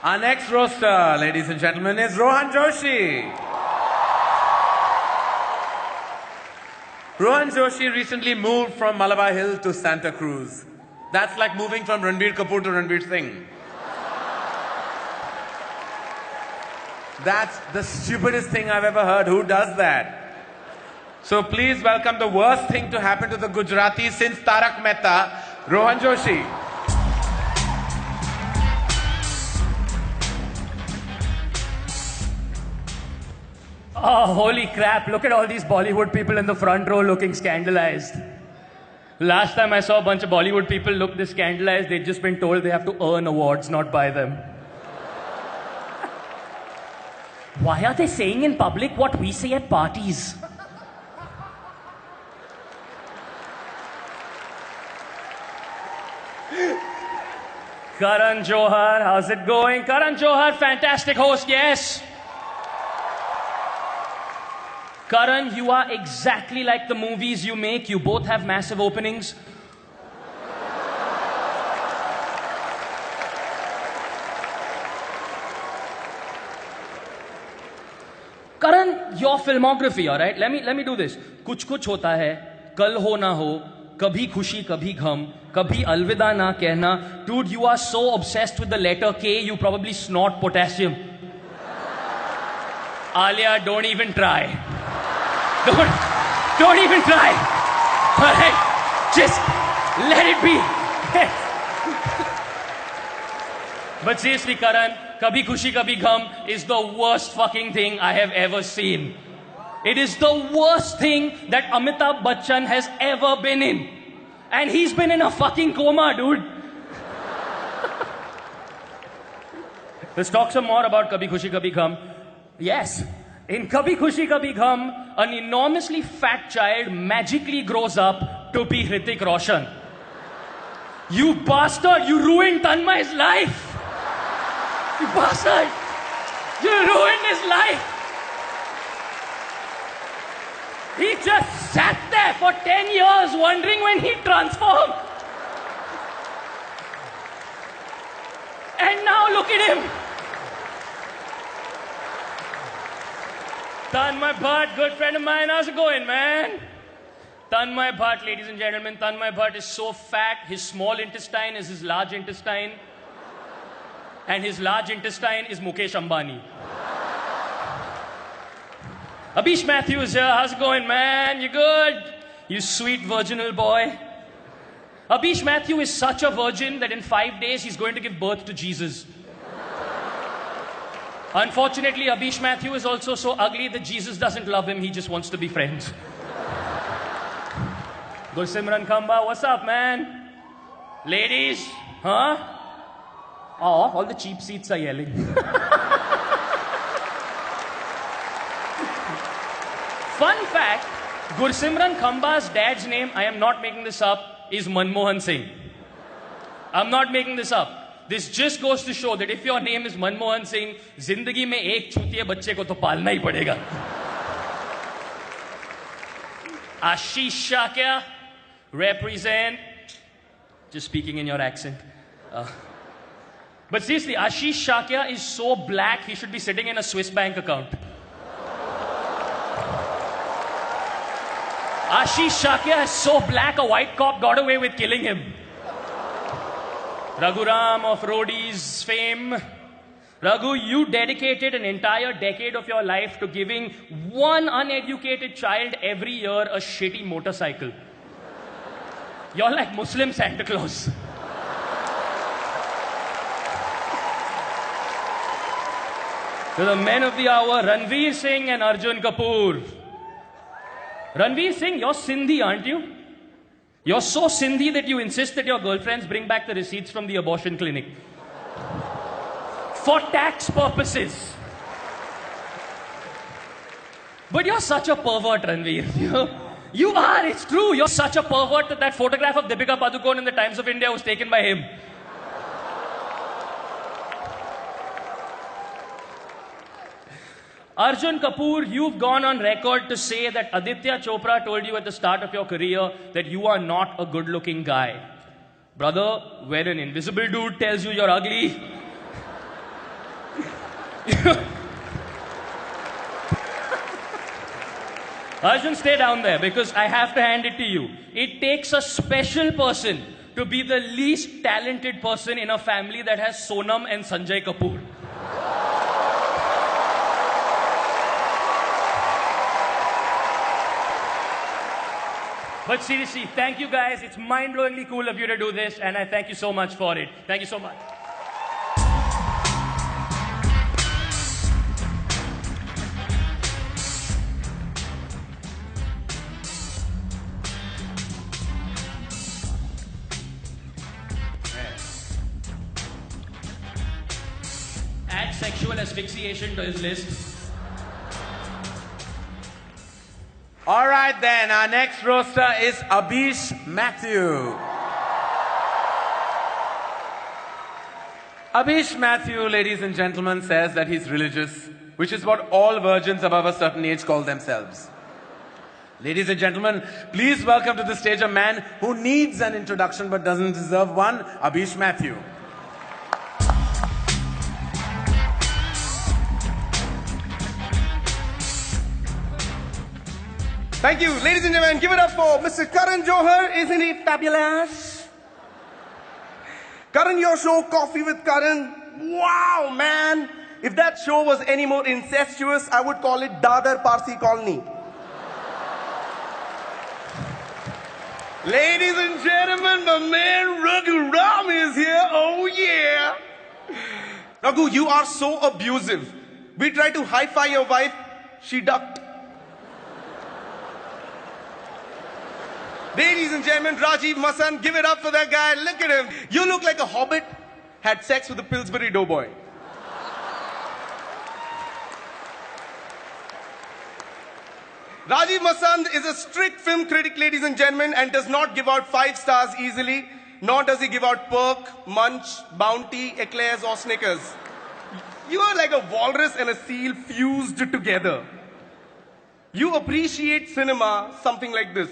Our next roaster, ladies and gentlemen, is Rohan Joshi. Rohan Joshi recently moved from Malabar Hill to Santa Cruz. That's like moving from Ranbir Kapoor to Ranbir Singh. That's the stupidest thing I've ever heard. Who does that? So please welcome the worst thing to happen to the Gujaratis since Tarak Mehta, Rohan Joshi. Oh, holy crap. Look at all these Bollywood people in the front row looking scandalized. Last time I saw a bunch of Bollywood people look this scandalized, they'd just been told they have to earn awards, not buy them. Why are they saying in public what we say at parties? Karan Johar, how's it going? Karan Johar, fantastic host, yes. Karan, you are exactly like the movies you make. You both have massive openings. Karan, your filmography, all right? Let me do this. कुछ कुछ होता है, कल हो ना हो, कभी खुशी कभी गम, कभी अलविदा ना कहना. Dude, you are so obsessed with the letter K, you probably snort potassium. Alia, don't even try. Don't even try. All right, just let it be. But seriously, Karan, Kabhi Khushi Kabhi Gham is the worst fucking thing I have ever seen. It is the worst thing that Amitabh Bachchan has ever been in. And he's been in a fucking coma, dude. Let's talk some more about Kabhi Khushi Kabhi Gham. Yes. In Kabhi Khushi Kabhi Gham, an enormously fat child magically grows up to be Hrithik Roshan. You bastard! You ruined Tanmay's life! You bastard! You ruined his life! He just sat there for 10 years wondering when he'd transform. And now look at him! Tanmay Bhatt, good friend of mine. How's it going, man? Tanmay Bhatt, ladies and gentlemen. Tanmay Bhatt is so fat, his small intestine is his large intestine. And his large intestine is Mukesh Ambani. Abish Matthews here. How's it going, man? You good? You sweet virginal boy. Abish Matthew is such a virgin that in 5 days he's going to give birth to Jesus. Unfortunately, Abish Matthew is also so ugly that Jesus doesn't love him. He just wants to be friends. Gursimran Khamba, what's up, man? Ladies, huh? Oh, all the cheap seats are yelling. Fun fact, Gursimran Khamba's dad's name, I am not making this up, is Manmohan Singh. I'm not making this up. This just goes to show that if your name is Manmohan Singh, zindagi mein ek chutiye bacche ko to palna hi padega. Ashish Shakya, represent. Just speaking in your accent. But seriously, Ashish Shakya is so black, he should be sitting in a Swiss bank account. Ashish Shakya is so black, a white cop got away with killing him. Raghuram of Roadies fame. Raghu, you dedicated an entire decade of your life to giving one uneducated child every year a shitty motorcycle. You're like Muslim Santa Claus. To the men of the hour, Ranveer Singh and Arjun Kapoor. Ranveer Singh, you're Sindhi, aren't you? You're so Sindhi that you insist that your girlfriends bring back the receipts from the abortion clinic. For tax purposes. But you're such a pervert, Ranveer. You are, it's true. You're such a pervert that photograph of Deepika Padukone in the Times of India was taken by him. Arjun Kapoor, you've gone on record to say that Aditya Chopra told you at the start of your career that you are not a good-looking guy. Brother, when an invisible dude tells you you're ugly, Arjun, stay down there because I have to hand it to you. It takes a special person to be the least talented person in a family that has Sonam and Sanjay Kapoor. But seriously, thank you guys. It's mind-blowingly cool of you to do this, and I thank you so much for it. Thank you so much. Add sexual asphyxiation to his list. All right then, our next roaster is Abhish Mathew. Abhish Mathew, ladies and gentlemen, says that he's religious, which is what all virgins above a certain age call themselves. Ladies and gentlemen, please welcome to the stage a man who needs an introduction but doesn't deserve one, Abhish Mathew. Thank you. Ladies and gentlemen, give it up for Mr. Karan Johar. Isn't he fabulous? Karan, your show, Coffee with Karan. Wow, man. If that show was any more incestuous, I would call it Dadar Parsi Colony. Ladies and gentlemen, my man Raghu Ram is here. Oh, yeah. Raghu, you are so abusive. We tried to hi-fi your wife. She ducked. Ladies and gentlemen, Rajiv Masan, give it up for that guy. Look at him. You look like a hobbit had sex with a Pillsbury Doughboy. Rajiv Masan is a strict film critic, ladies and gentlemen, and does not give out 5 stars easily, nor does he give out Perk, Munch, Bounty, Eclairs, or Snickers. You are like a walrus and a seal fused together. You appreciate cinema something like this.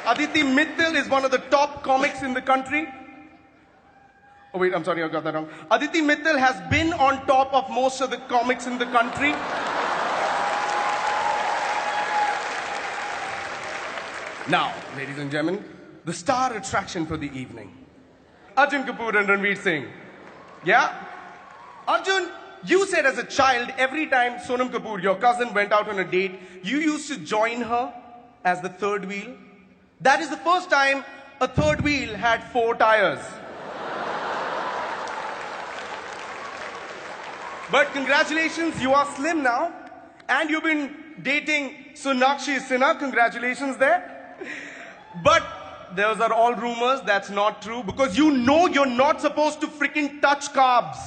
Aditi Mittal is one of the top comics in the country. Oh wait, I'm sorry, I got that wrong. Aditi Mittal has been on top of most of the comics in the country. Now, ladies and gentlemen, the star attraction for the evening. Arjun Kapoor and Ranveer Singh. Yeah? Arjun, you said as a child, every time Sonam Kapoor, your cousin, went out on a date, you used to join her as the third wheel. That is the first time a third wheel had 4 tires. But congratulations, you are slim now. And you've been dating Sonakshi Sinha. Congratulations there. But those are all rumors. That's not true. Because you know you're not supposed to freaking touch carbs.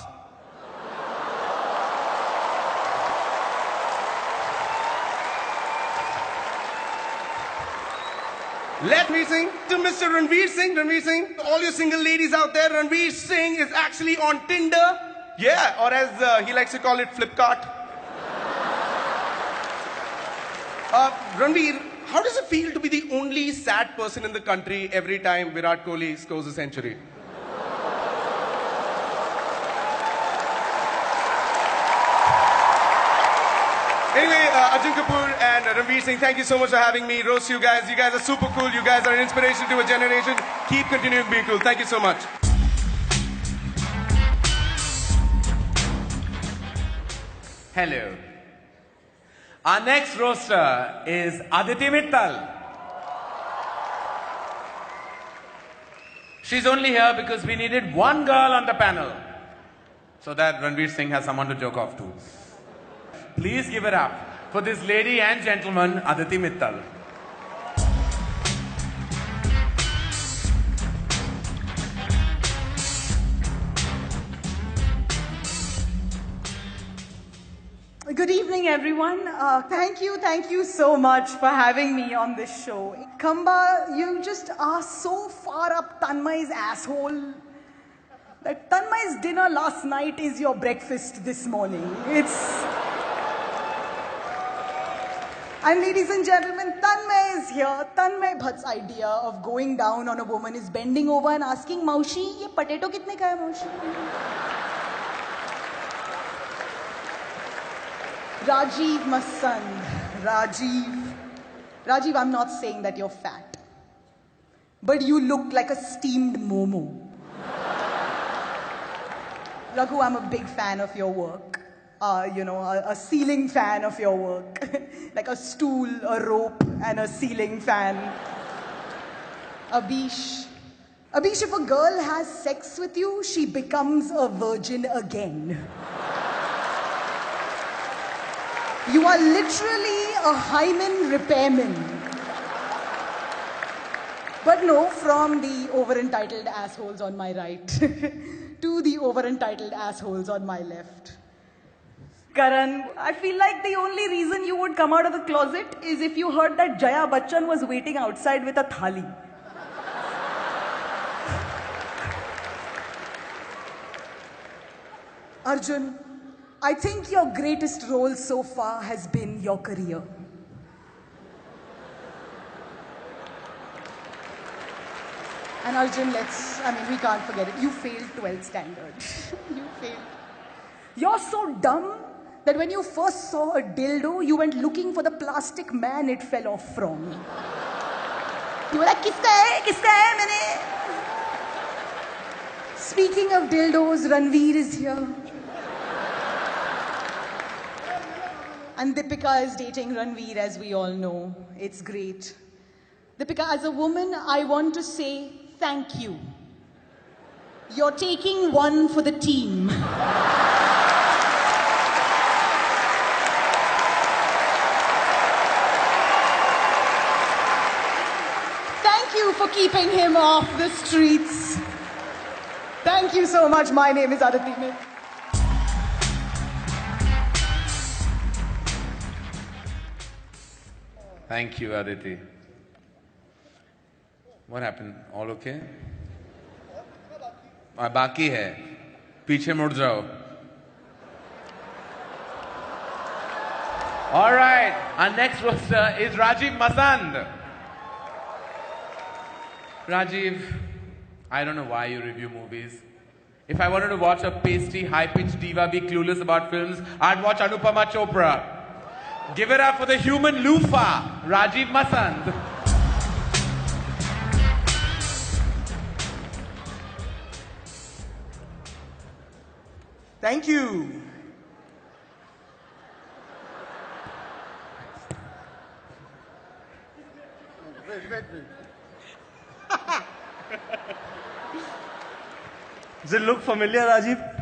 Let me sing to Mr. Ranveer Singh. Ranveer Singh, all you single ladies out there, Ranveer Singh is actually on Tinder. Yeah, or as he likes to call it, Flipkart. Ranveer, how does it feel to be the only sad person in the country every time Virat Kohli scores a century? Anyway, Arjun Kapoor and Ranveer Singh, thank you so much for having me. Roast you guys. You guys are super cool. You guys are an inspiration to a generation. Keep continuing being cool. Thank you so much. Hello. Our next roaster is Aditi Mittal. She's only here because we needed one girl on the panel so that Ranveer Singh has someone to joke off to. Please give it up for this lady and gentleman, Aditi Mittal. Good evening, everyone. Thank you so much for having me on this show. Khamba, you just are so far up Tanmay's asshole that Tanmay's dinner last night is your breakfast this morning. And ladies and gentlemen, Tanmay is here. Tanmay Bhatt's idea of going down on a woman is bending over and asking, Maushi, ye potato kitne ka hai, Maushi? Rajiv Masand. Rajiv, I'm not saying that you're fat. But you look like a steamed momo. Raghu, I'm a big fan of your work. A ceiling fan of your work. Like a stool, a rope, and a ceiling fan. Abhish, if a girl has sex with you, she becomes a virgin again. You are literally a hymen repairman. But no, from the over-entitled assholes on my right to the over-entitled assholes on my left. Karan, I feel like the only reason you would come out of the closet is if you heard that Jaya Bachchan was waiting outside with a thali. Arjun, I think your greatest role so far has been your career. And Arjun, we can't forget it. You failed 12th standard. You failed. You're so dumb that when you first saw a dildo, you went looking for the plastic man it fell off from. You were like, kiska hai, maine? Speaking of dildos, Ranveer is here. And Deepika is dating Ranveer, as we all know. It's great. Deepika, as a woman, I want to say thank you. You're taking one for the team. Thank you for keeping him off the streets. Thank you so much. My name is Aditi Mit. Thank you, Aditi. What happened? All okay? बाकी है. पीछे मुड़ जाओ. All right. Our next roster is Rajiv Masand. Rajiv, I don't know why you review movies. If I wanted to watch a pasty, high-pitched diva be clueless about films, I'd watch Anupama Chopra. Give it up for the human loofah, Rajiv Masand. Thank you. Wait. Does it look familiar, Rajiv?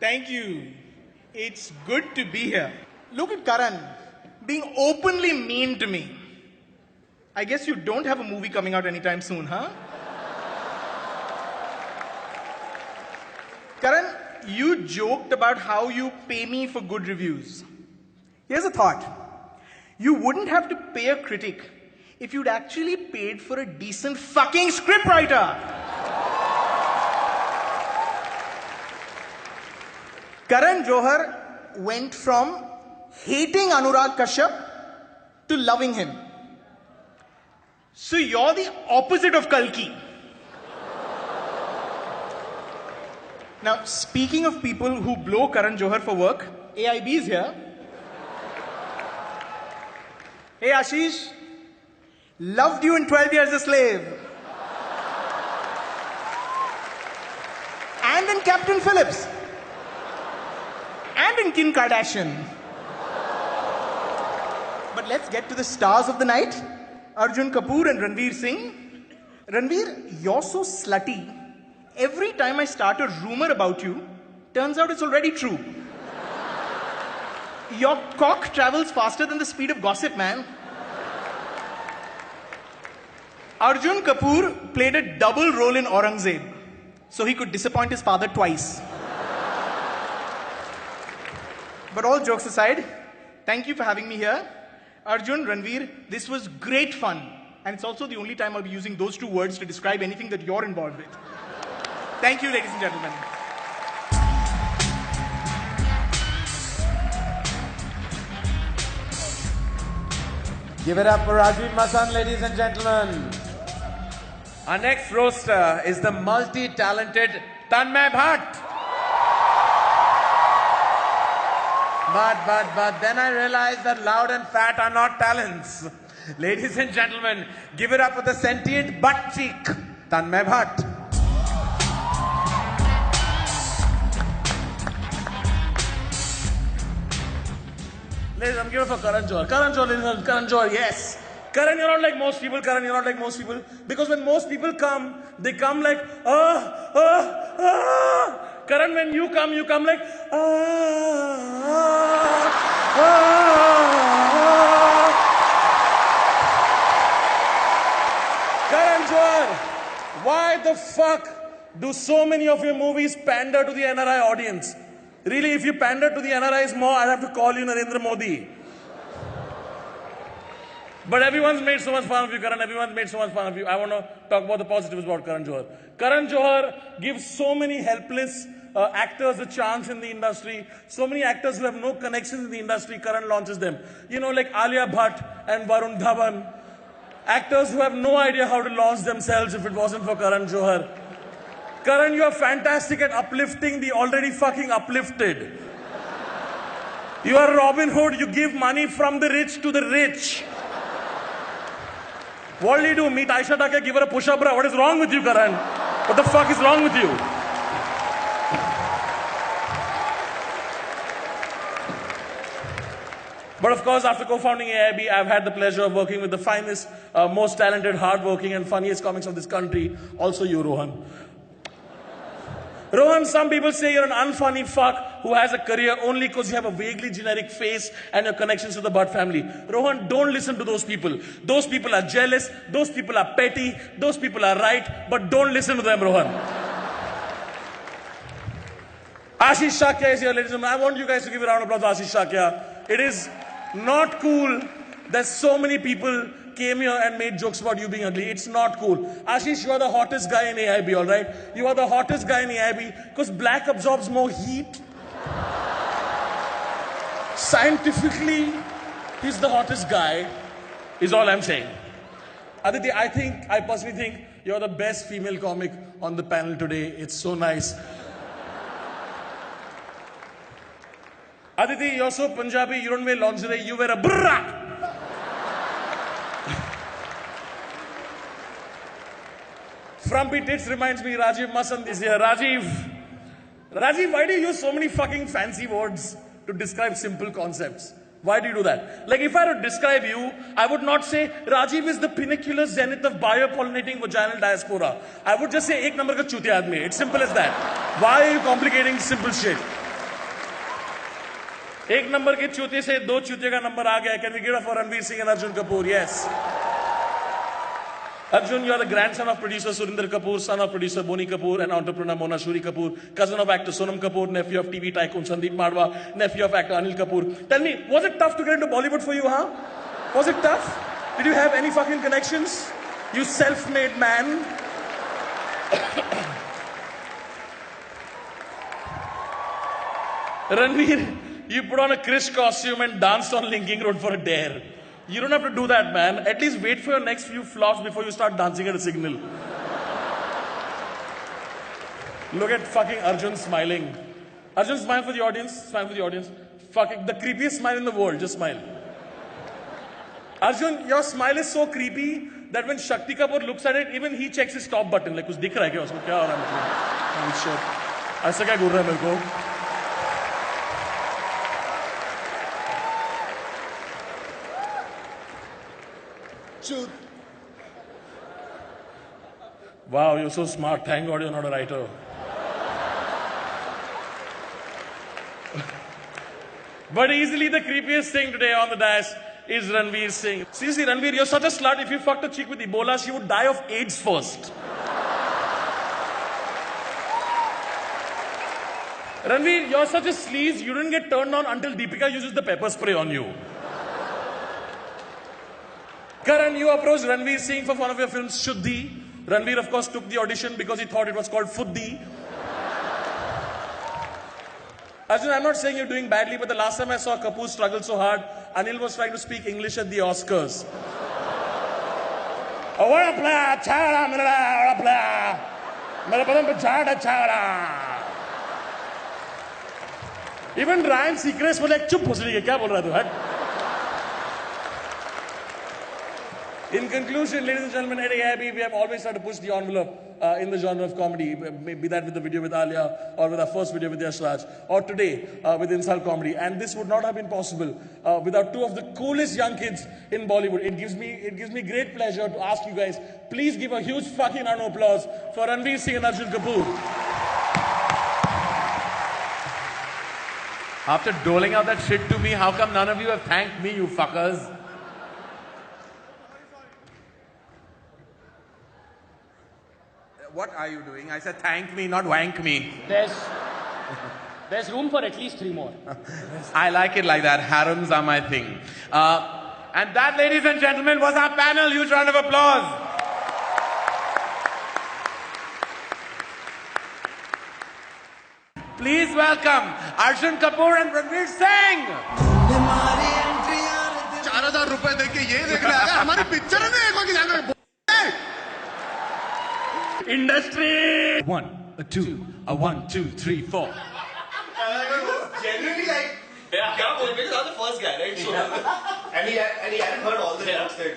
Thank you. It's good to be here. Look at Karan being openly mean to me. I guess you don't have a movie coming out anytime soon, huh? Karan, you joked about how you pay me for good reviews. Here's a thought. You wouldn't have to pay a critic if you'd actually paid for a decent fucking scriptwriter. Karan Johar went from hating Anurag Kashyap to loving him. So you're the opposite of Kalki. Now, speaking of people who blow Karan Johar for work, AIB is here. Hey Ashish, loved you in 12 Years a Slave. And in Captain Phillips. And in Kim Kardashian. But let's get to the stars of the night. Arjun Kapoor and Ranveer Singh. Ranveer, you're so slutty. Every time I start a rumor about you, turns out it's already true. Your cock travels faster than the speed of gossip, man. Arjun Kapoor played a double role in Aurangzeb, so he could disappoint his father twice. But all jokes aside, thank you for having me here. Arjun, Ranveer, this was great fun. And it's also the only time I'll be using those two words to describe anything that you're involved with. Thank you, ladies and gentlemen. Give it up for Rajiv Masan, ladies and gentlemen. Our next roaster is the multi-talented Tanmay Bhatt. But then I realized that loud and fat are not talents. Ladies and gentlemen, give it up for the sentient butt cheek, Tanmay Bhatt. Ladies, I'm giving it for Karan Johar. Karan Johar, ladies and gentlemen, Karan Johar, yes. Karan, you're not like most people. Karan, you're not like most people. Because when most people come, they come like, Karan, when you come like, Karan Johar, why the fuck do so many of your movies pander to the NRI audience? Really, if you pander to the NRIs more, I'd have to call you Narendra Modi. But everyone's made so much fun of you, Karan. Everyone's made so much fun of you. I want to talk about the positives about Karan Johar. Karan Johar gives so many helpless actors a chance in the industry. So many actors who have no connections in the industry, Karan launches them. You know, like Alia Bhatt and Varun Dhawan. Actors who have no idea how to launch themselves if it wasn't for Karan Johar. Karan, you are fantastic at uplifting the already fucking uplifted. You are Robin Hood. You give money from the rich to the rich. What do? Meet Aisha Take, give her a push-up, bro. What is wrong with you, Karan? What the fuck is wrong with you? But of course, after co-founding AIB, I've had the pleasure of working with the finest, most talented, hardworking, and funniest comics of this country. Also you, Rohan. Rohan, some people say you're an unfunny fuck who has a career only because you have a vaguely generic face and your connections to the Bhatt family. Rohan, don't listen to those people. Those people are jealous, those people are petty, those people are right, but don't listen to them, Rohan. Ashish Shakya is here, ladies and gentlemen. I want you guys to give a round of applause to Ashish Shakya. It is not cool that so many people came here and made jokes about you being ugly. It's not cool. Ashish, you are the hottest guy in AIB, all right? You are the hottest guy in AIB because black absorbs more heat. Scientifically, he's the hottest guy, is all I'm saying. Aditi, I personally think you're the best female comic on the panel today. It's so nice. Aditi, you're so Punjabi, you don't wear lingerie, you wear a burra. Frumpy Tits reminds me, Rajiv Masand is here. Rajiv, why do you use so many fucking fancy words to describe simple concepts? Why do you do that? Like if I were to describe you, I would not say Rajiv is the pinnacular zenith of biopollinating vaginal diaspora. I would just say ek number ka chutiya aadmi. It's simple as that. Why are you complicating simple shit? Ek number ke chutiye se do chutiye ka number aa gaya. Can we get it for Ranveer Singh and Arjun Kapoor? Yes. Arjun, you are the grandson of producer Surinder Kapoor, son of producer Boni Kapoor, and entrepreneur Mona Shuri Kapoor, cousin of actor Sonam Kapoor, nephew of TV tycoon Sandeep Madwa, nephew of actor Anil Kapoor. Tell me, was it tough to get into Bollywood for you, huh? Was it tough? Did you have any fucking connections? You self-made man. Ranveer, you put on a Krish costume and danced on Linking Road for a dare. You don't have to do that, man. At least wait for your next few flops before you start dancing at a signal. Look at fucking Arjun smiling. Arjun, smile for the audience. Smile for the audience. Fucking the creepiest smile in the world. Just smile. Arjun, your smile is so creepy that when Shakti Kapoor looks at it, even he checks his stop button. Like, कुछ दिख रहा है क्या उसको? क्या हो रहा है मतलब? I'm sure. ऐसा क्या घूर रहा है मेरे को? Wow, you're so smart. Thank God you're not a writer. But easily the creepiest thing today on the dais is Ranveer Singh. Seriously, Ranveer, you're such a slut. If you fucked a chick with Ebola, she would die of AIDS first. Ranveer, you're such a sleaze. You didn't get turned on until Deepika uses the pepper spray on you. Karan, you approached Ranveer Singh for one of your films, Shuddhi. Ranveer, of course, took the audition because he thought it was called Fuddhi. Arjun, I'm not saying you're doing badly, but the last time I saw Kapoor struggle so hard, Anil was trying to speak English at the Oscars. Even Ryan Seacrest was like, "Chup bhusri ke, kya bol raha tu?" Hut. In conclusion, ladies and gentlemen, at AIB, we have always tried to push the envelope in the genre of comedy, be that with the video with Alia, or with our first video with Yash Raj, or today with Insult Comedy. And this would not have been possible without two of the coolest young kids in Bollywood. It gives me great pleasure to ask you guys, please give a huge fucking round of applause for Ranveer Singh and Arjun Kapoor. After doling out that shit to me, how come none of you have thanked me, you fuckers? What are you doing? I said thank me, not wank me. There's room for at least 3 more. I like it like that. Harems are my thing. And that, ladies and gentlemen, was our panel. Huge round of applause. Please welcome Arjun Kapoor and Ranveer Singh. 4,000 रुपए देके ये देखना है हमारी picture में एक बार Industry! 1, 2, 1, 2, 3, 4. Genuinely like, because I was the first guy, right? So, and he hadn't heard all the jokes that.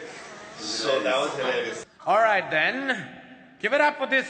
So that was hilarious. All right then, give it up for this